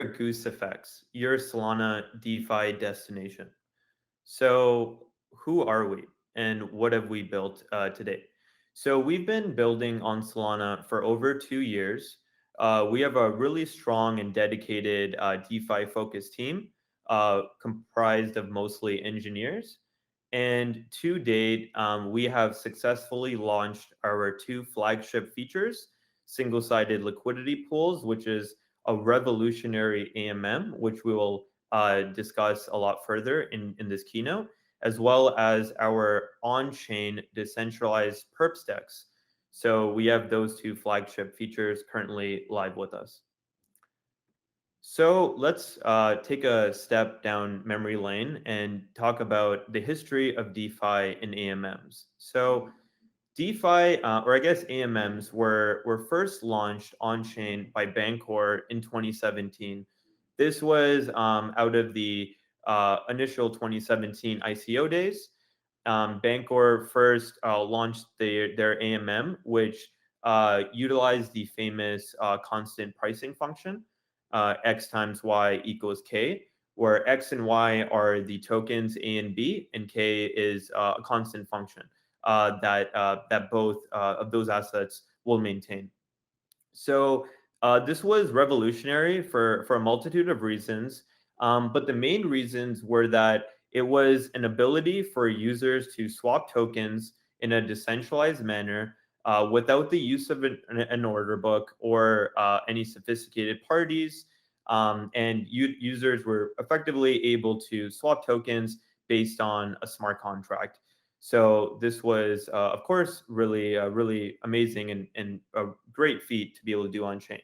at GooseFX, your Solana DeFi destination. So, who are we and what have we built today? So, we've been building on Solana for over 2 years. We have a really strong and dedicated DeFi focused team comprised of mostly engineers. And to date, we have successfully launched our two flagship features, single sided liquidity pools, which is a revolutionary AMM, which we will discuss a lot further in this keynote, as well as our on-chain decentralized perps decks. So we have those two flagship features currently live with us. So let's take a step down memory lane and talk about the history of DeFi and AMMs. So DeFi, or I guess AMMs, were first launched on chain by Bancor in 2017. This was out of the initial 2017 ICO days. Bancor first launched their AMM, which utilized the famous constant pricing function, X times Y equals K, where X and Y are the tokens A and B, and K is a constant function that both of those assets will maintain. So this was revolutionary for a multitude of reasons, but the main reasons were that it was an ability for users to swap tokens in a decentralized manner without the use of an order book or any sophisticated parties. And users were effectively able to swap tokens based on a smart contract. So this was, of course, really amazing and a great feat to be able to do on chain.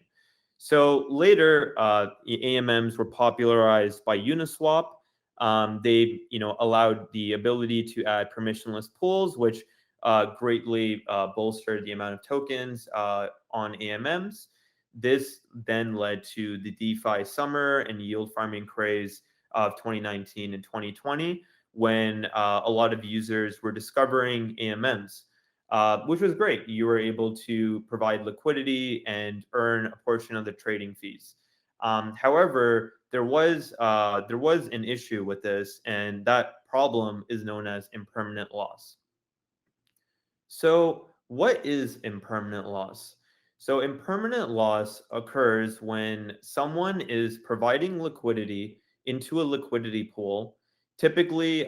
So later, AMMs were popularized by Uniswap. They, allowed the ability to add permissionless pools, which greatly bolstered the amount of tokens on AMMs. This then led to the DeFi summer and yield farming craze of 2019 and 2020 when a lot of users were discovering AMMs, which was great. You were able to provide liquidity and earn a portion of the trading fees. However, there was an issue with this, and that problem is known as impermanent loss. So, what is impermanent loss? So, impermanent loss occurs when someone is providing liquidity into a liquidity pool. Typically,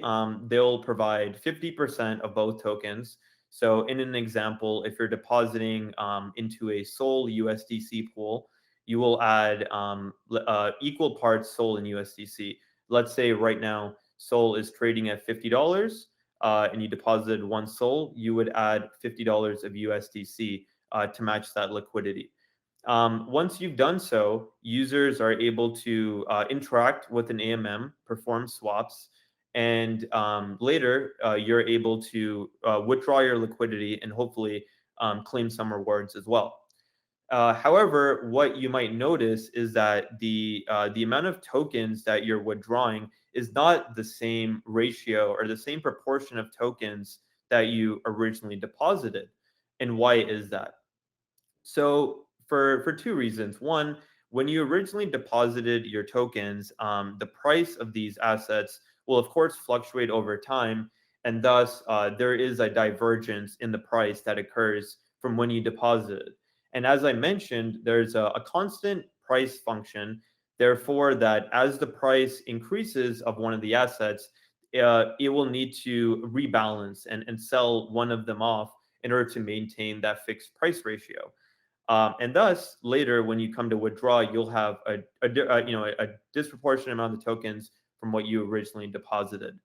they'll provide 50% of both tokens. So, in an example, if you're depositing into a Sol USDC pool, you will add equal parts Sol and USDC. Let's say right now, Sol is trading at $50 and you deposited one Sol, you would add $50 of USDC to match that liquidity. Once you've done so, users are able to interact with an AMM, perform swaps, and later you're able to withdraw your liquidity and hopefully claim some rewards as well. However, what you might notice is that the amount of tokens that you're withdrawing is not the same ratio or the same proportion of tokens that you originally deposited. And why is that? So for two reasons. One, when you originally deposited your tokens, the price of these assets will of course fluctuate over time, and thus there is a divergence in the price that occurs from when you deposited. And as I mentioned, there's a constant price function. Therefore, that as the price increases of one of the assets, it will need to rebalance and sell one of them off in order to maintain that fixed price ratio. And thus, later when you come to withdraw, you'll have a disproportionate amount of tokens from what you originally deposited,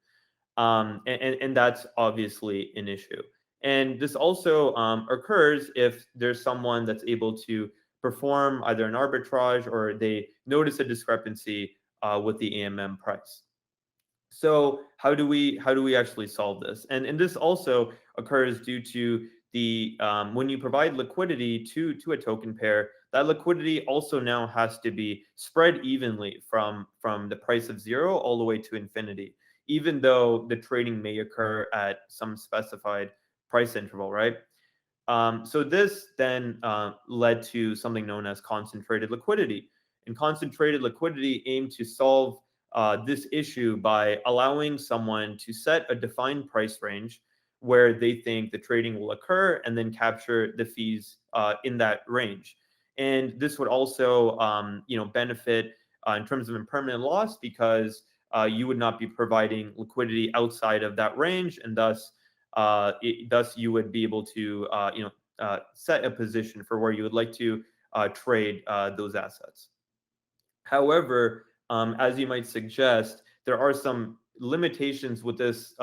and that's obviously an issue. And this also occurs if there's someone that's able to perform either an arbitrage or they notice a discrepancy with the AMM price. So how do we actually solve this? And this also occurs due to the when you provide liquidity to a token pair, that liquidity also now has to be spread evenly from the price of zero all the way to infinity, even though the trading may occur at some specified price interval, right? So this then led to something known as concentrated liquidity. And concentrated liquidity aim to solve this issue by allowing someone to set a defined price range where they think the trading will occur and then capture the fees in that range. And this would also, benefit in terms of impermanent loss because you would not be providing liquidity outside of that range, and thus you would be able to, set a position for where you would like to trade those assets. However, as you might suggest, there are some limitations with this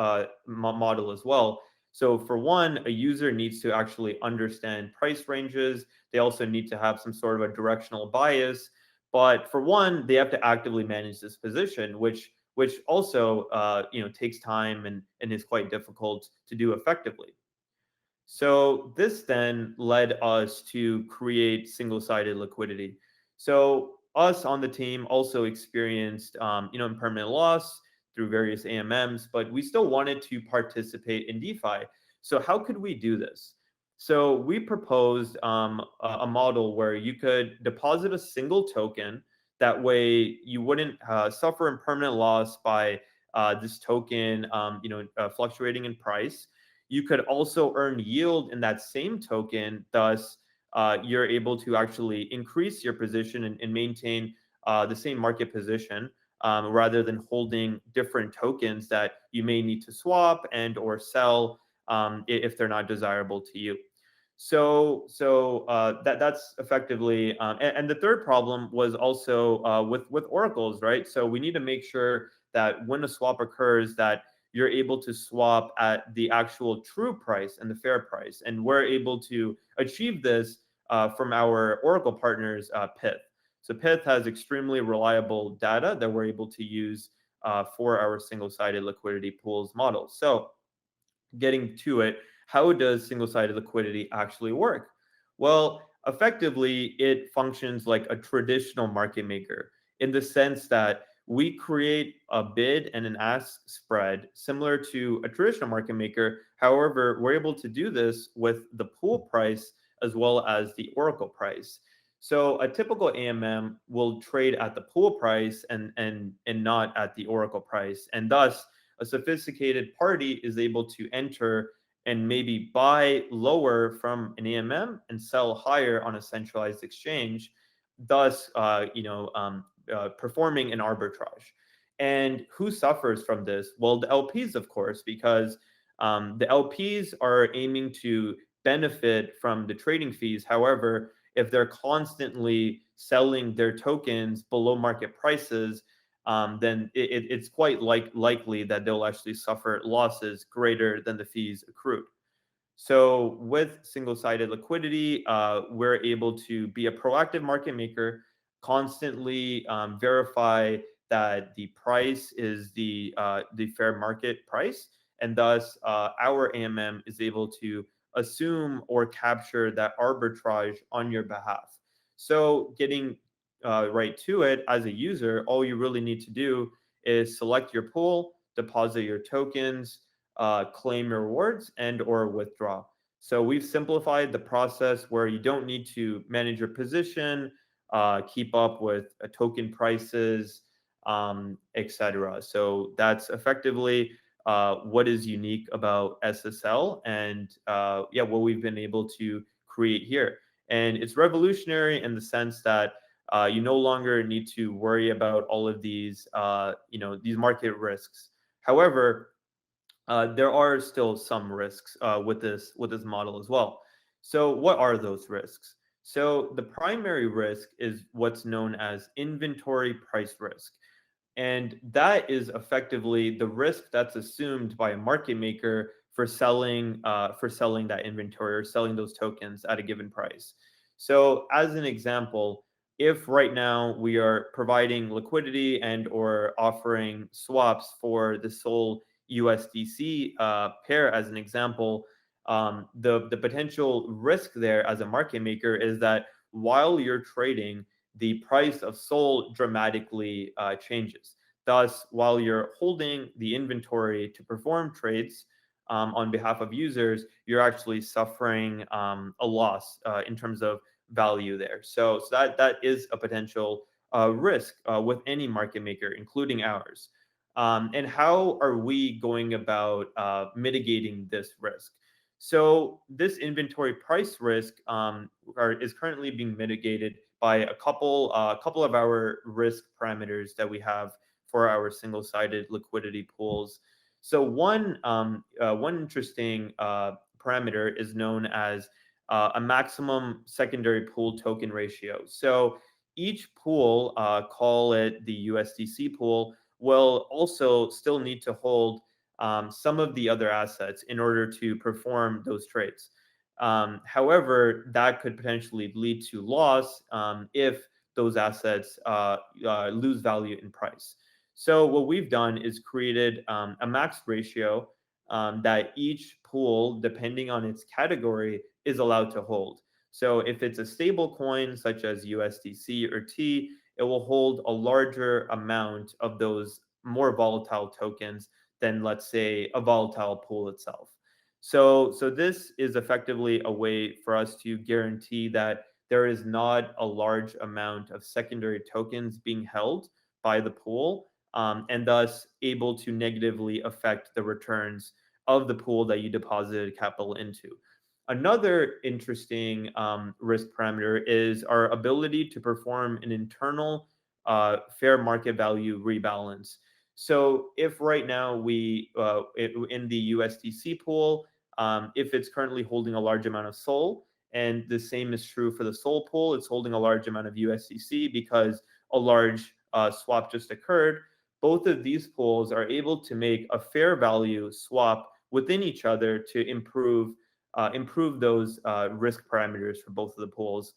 model as well. So for one, a user needs to actually understand price ranges. They also need to have some sort of a directional bias. But for one, they have to actively manage this position, which also takes time and is quite difficult to do effectively. So this then led us to create single-sided liquidity. So us on the team also experienced, impermanent loss through various AMMs, but we still wanted to participate in DeFi. So how could we do this? So we proposed a model where you could deposit a single token. That way, you wouldn't suffer impermanent loss by this token, fluctuating in price. You could also earn yield in that same token. Thus, you're able to actually increase your position and maintain the same market position rather than holding different tokens that you may need to swap and or sell if they're not desirable to you. So that's effectively, and the third problem was also with oracles, right? So we need to make sure that when a swap occurs, that you're able to swap at the actual true price and the fair price. And we're able to achieve this from our Oracle partners, Pyth. So Pyth has extremely reliable data that we're able to use for our single-sided liquidity pools model. So getting to it, how does single-sided liquidity actually work? Well, effectively, it functions like a traditional market maker in the sense that we create a bid and an ask spread similar to a traditional market maker. However, we're able to do this with the pool price as well as the Oracle price. So a typical AMM will trade at the pool price and not at the Oracle price. And thus, a sophisticated party is able to enter and maybe buy lower from an AMM and sell higher on a centralized exchange, thus, performing an arbitrage. And who suffers from this? Well, the LPs, of course, because the LPs are aiming to benefit from the trading fees. However, if they're constantly selling their tokens below market prices, then it's quite likely that they'll actually suffer losses greater than the fees accrued. So with single-sided liquidity, we're able to be a proactive market maker, constantly verify that the price is the fair market price, and thus our AMM is able to assume or capture that arbitrage on your behalf. So getting right to it, as a user, all you really need to do is select your pool, deposit your tokens, claim your rewards, and or withdraw. So we've simplified the process where you don't need to manage your position, keep up with token prices, etc. So that's effectively what is unique about SSL and what we've been able to create here. And it's revolutionary in the sense that you no longer need to worry about all of these, these market risks. However, there are still some risks with this model as well. So what are those risks? So the primary risk is what's known as inventory price risk. And that is effectively the risk that's assumed by a market maker for selling that inventory or selling those tokens at a given price. So as an example, if right now we are providing liquidity and or offering swaps for the SOL USDC pair as an example, the potential risk there as a market maker is that while you're trading, the price of SOL dramatically changes. Thus, while you're holding the inventory to perform trades on behalf of users, you're actually suffering a loss in terms of value there. So that is a potential risk with any market maker, including ours. And how are we going about mitigating this risk? So this inventory price risk is currently being mitigated by a couple of our risk parameters that we have for our single-sided liquidity pools. So one interesting parameter is known as a maximum secondary pool token ratio. So each pool, call it the USDC pool, will also still need to hold some of the other assets in order to perform those trades. However, that could potentially lead to loss if those assets lose value in price. So what we've done is created a max ratio that each pool, depending on its category, is allowed to hold. So if it's a stable coin such as USDC or T, it will hold a larger amount of those more volatile tokens than, let's say, a volatile pool itself. So this is effectively a way for us to guarantee that there is not a large amount of secondary tokens being held by the pool, and thus able to negatively affect the returns of the pool that you deposited capital into. Another interesting risk parameter is our ability to perform an internal fair market value rebalance. So if right now in the USDC pool, if it's currently holding a large amount of SOL, and the same is true for the SOL pool, it's holding a large amount of USDC because a large swap just occurred. Both of these pools are able to make a fair value swap within each other to improve those risk parameters for both of the pools.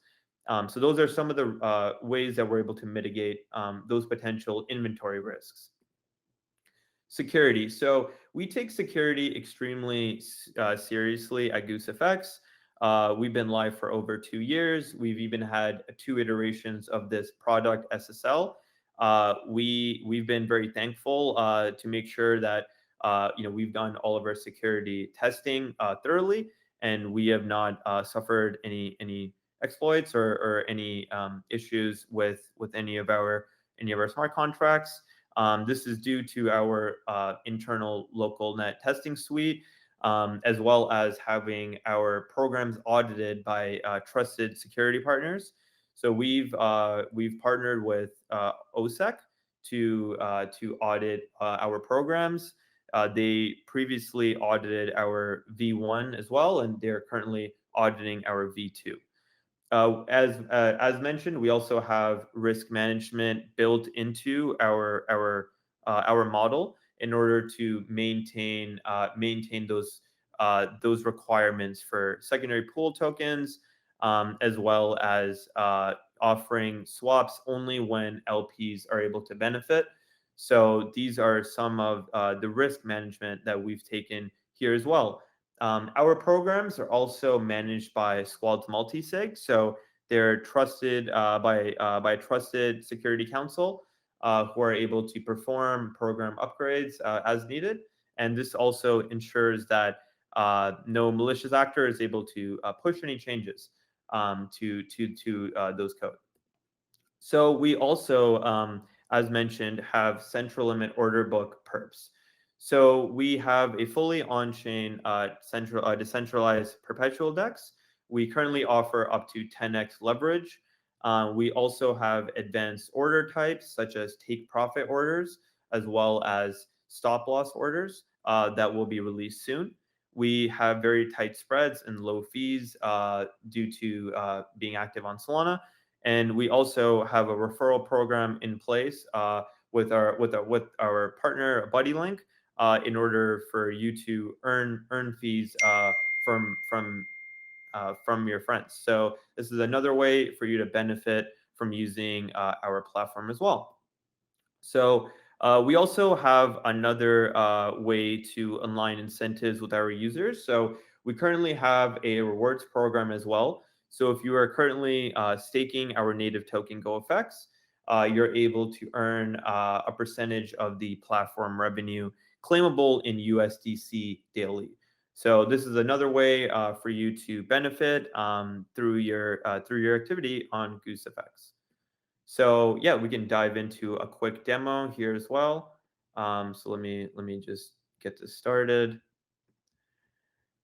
So those are some of the ways that we're able to mitigate those potential inventory risks. Security. So we take security extremely seriously at GooseFX. We've been live for over 2 years. We've even had 2 iterations of this product SSL. We've been very thankful to make sure that we've done all of our security testing thoroughly, and we have not suffered any exploits or any issues with any of our smart contracts. This is due to our internal local net testing suite, as well as having our programs audited by trusted security partners. So we've partnered with OSEC to audit our programs. They previously audited our V1 as well, and they're currently auditing our V2. As mentioned, we also have risk management built into our model in order to maintain those requirements for secondary pool tokens, as well as offering swaps only when LPs are able to benefit. So these are some of the risk management that we've taken here as well. Our programs are also managed by Squads Multisig, so they're trusted by a trusted security council who are able to perform program upgrades as needed. And this also ensures that no malicious actor is able to push any changes to those code. So we also, as mentioned, have central limit order book perps. So we have a fully on-chain decentralized perpetual DEX. We currently offer up to 10x leverage. We also have advanced order types such as take profit orders, as well as stop loss orders that will be released soon. We have very tight spreads and low fees due to being active on Solana. And we also have a referral program in place with our partner BuddyLink in order for you to earn fees from your friends. So this is another way for you to benefit from using our platform as well. So we also have another way to align incentives with our users. So we currently have a rewards program as well. So if you are currently staking our native token GoFX, you're able to earn a percentage of the platform revenue claimable in USDC daily. So this is another way for you to benefit through your activity on GooseFX. So yeah, we can dive into a quick demo here as well. So let me just get this started.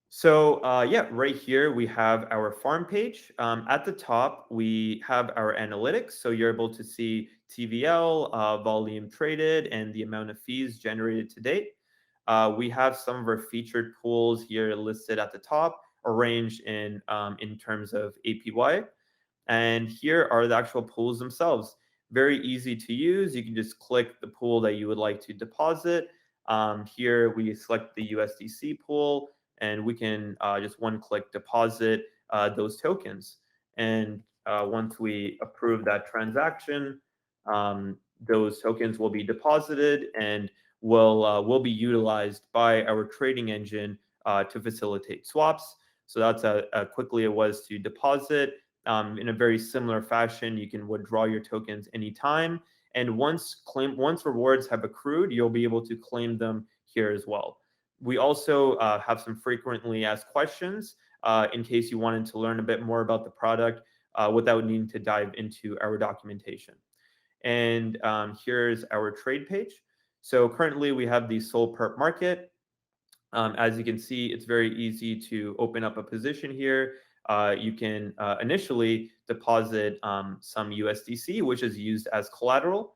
So yeah, right here we have our farm page. At the top, we have our analytics. So you're able to see TVL, volume traded, and the amount of fees generated to date. We have some of our featured pools here listed at the top, arranged in terms of APY. And here are the actual pools themselves. Very easy to use. You can just click the pool that you would like to deposit. Here we select the USDC pool, and we can just one-click deposit those tokens. And once we approve that transaction, those tokens will be deposited and will be utilized by our trading engine to facilitate swaps. So that's quickly it was to deposit. In a very similar fashion, you can withdraw your tokens anytime. And once rewards have accrued, you'll be able to claim them here as well. We also have some frequently asked questions in case you wanted to learn a bit more about the product without needing to dive into our documentation. And here's our trade page. So currently we have the Sol Perp market. As you can see, it's very easy to open up a position here. You can initially deposit some USDC, which is used as collateral.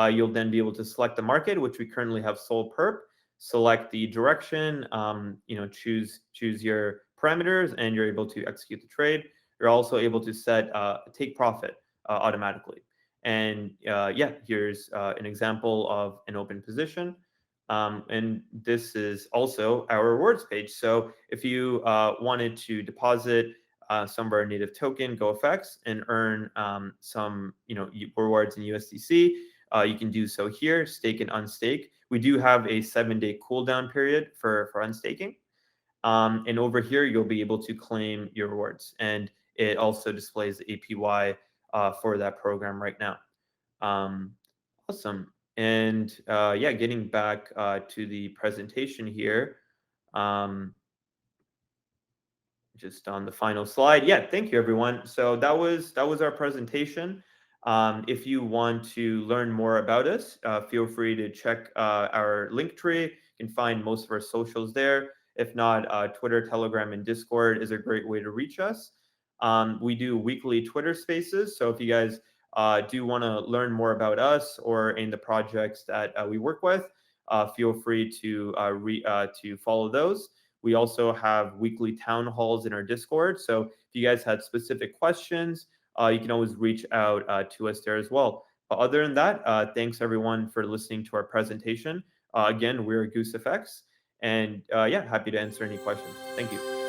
You'll then be able to select the market, which we currently have Sol Perp. Select the direction, choose your parameters, and you're able to execute the trade. You're also able to set take profit automatically. And yeah, here's an example of an open position. And this is also our rewards page. So if you wanted to deposit some of our native token, GooseFX, and earn some rewards in USDC, you can do so here, stake and unstake. We do have a 7-day cooldown period for unstaking. And over here, you'll be able to claim your rewards. And it also displays the APY for that program right now. Awesome. And yeah, getting back to the presentation here, just on the final slide. Yeah, thank you, everyone. So that was our presentation. If you want to learn more about us, feel free to check our link tree. You can find most of our socials there. If not, Twitter, Telegram, and Discord is a great way to reach us. We do weekly Twitter spaces. So if you guys do want to learn more about us or in the projects that we work with, feel free to follow those. We also have weekly town halls in our Discord. So if you guys had specific questions, you can always reach out to us there as well. But other than that, thanks everyone for listening to our presentation. Again, we're GooseFX, and yeah, happy to answer any questions. Thank you.